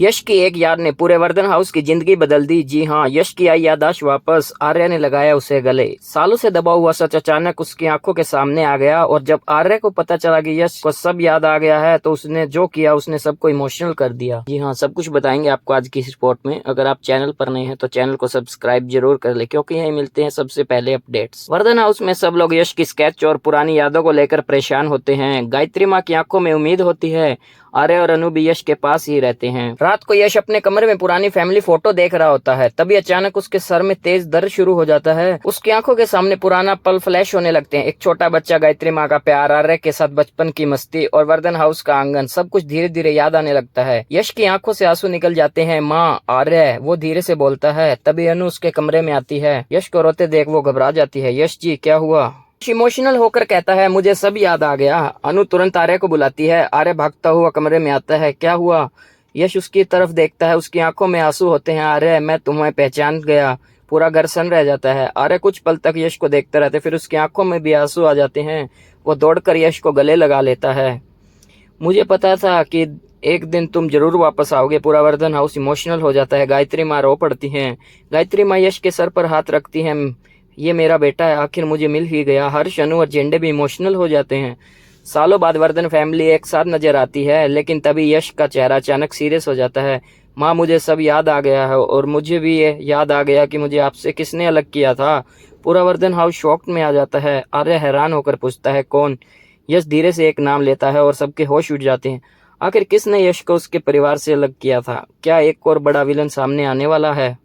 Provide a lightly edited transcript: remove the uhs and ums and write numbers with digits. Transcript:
यश की एक याद ने पूरे वर्धन हाउस की जिंदगी बदल दी। जी हाँ, यश की आई याददाश्त वापस। आर्या ने लगाया उसे गले। सालों से दबा हुआ सच अचानक उसकी आंखों के सामने आ गया और जब आर्या को पता चला कि यश को सब याद आ गया है तो उसने जो किया उसने सबको इमोशनल कर दिया। जी हाँ, सब कुछ बताएंगे आपको आज की इस रिपोर्ट में। अगर आप चैनल पर नए हैं तो चैनल को सब्सक्राइब जरूर कर ले, क्योंकि यही मिलते हैं सबसे पहले अपडेट्स। वर्धन हाउस में सब लोग यश की स्केच और पुरानी यादों को लेकर परेशान होते हैं। गायत्री माँ की आंखों में उम्मीद होती है। आर्य और अनु भी यश के पास ही रहते हैं। रात को यश अपने कमरे में पुरानी फैमिली फोटो देख रहा होता है, तभी अचानक उसके सर में तेज दर्द शुरू हो जाता है। उसकी आंखों के सामने पुराना पल फ्लैश होने लगते हैं। एक छोटा बच्चा, गायत्री माँ का प्यार, आर्य के साथ बचपन की मस्ती और वर्धन हाउस का आंगन, सब कुछ धीरे धीरे याद आने लगता है। यश की आंखों से आंसू निकल जाते हैं। माँ, आर्य, वो धीरे से बोलता है। तभी अनु उसके कमरे में आती है। यश को रोते देख वो घबरा जाती है। यश जी, क्या हुआ? इमोशनल होकर कहता है, मुझे सब याद आ गया। अनु तुरंत आर्य को बुलाती है। आर्य भागता हुआ कमरे में आता है। क्या हुआ? यश उसकी तरफ देखता है। उसकी आंखों में आंसू होते हैं। आर्य, मैं तुम्हें पहचान गया। पूरा घर सन रह जाता है। आर्य कुछ पल तक यश को देखता रहता है, फिर उसकी आंखों में भी आंसू आ जाते हैं। वो दौड़कर यश को गले लगा लेता है। मुझे पता था कि एक दिन तुम जरूर वापस आओगे। पूरा वर्धन हाउस इमोशनल हो जाता है। गायत्री माँ रो पड़ती हैं। गायत्री माँ यश के सर पर हाथ रखती हैं। ये मेरा बेटा है, आखिर मुझे मिल ही गया। हर्ष, अनु और जेंडे भी इमोशनल हो जाते हैं। सालों बाद वर्धन फैमिली एक साथ नजर आती है, लेकिन तभी यश का चेहरा अचानक सीरियस हो जाता है। माँ, मुझे सब याद आ गया है और मुझे भी ये याद आ गया कि मुझे आपसे किसने अलग किया था। पूरा वर्धन हाउस शॉक में आ जाता है। आर्य हैरान होकर पूछता है, कौन? यश धीरे से एक नाम लेता है और सबके होश उड़ जाते हैं। आखिर किसने यश को उसके परिवार से अलग किया था? क्या एक और बड़ा विलन सामने आने वाला है?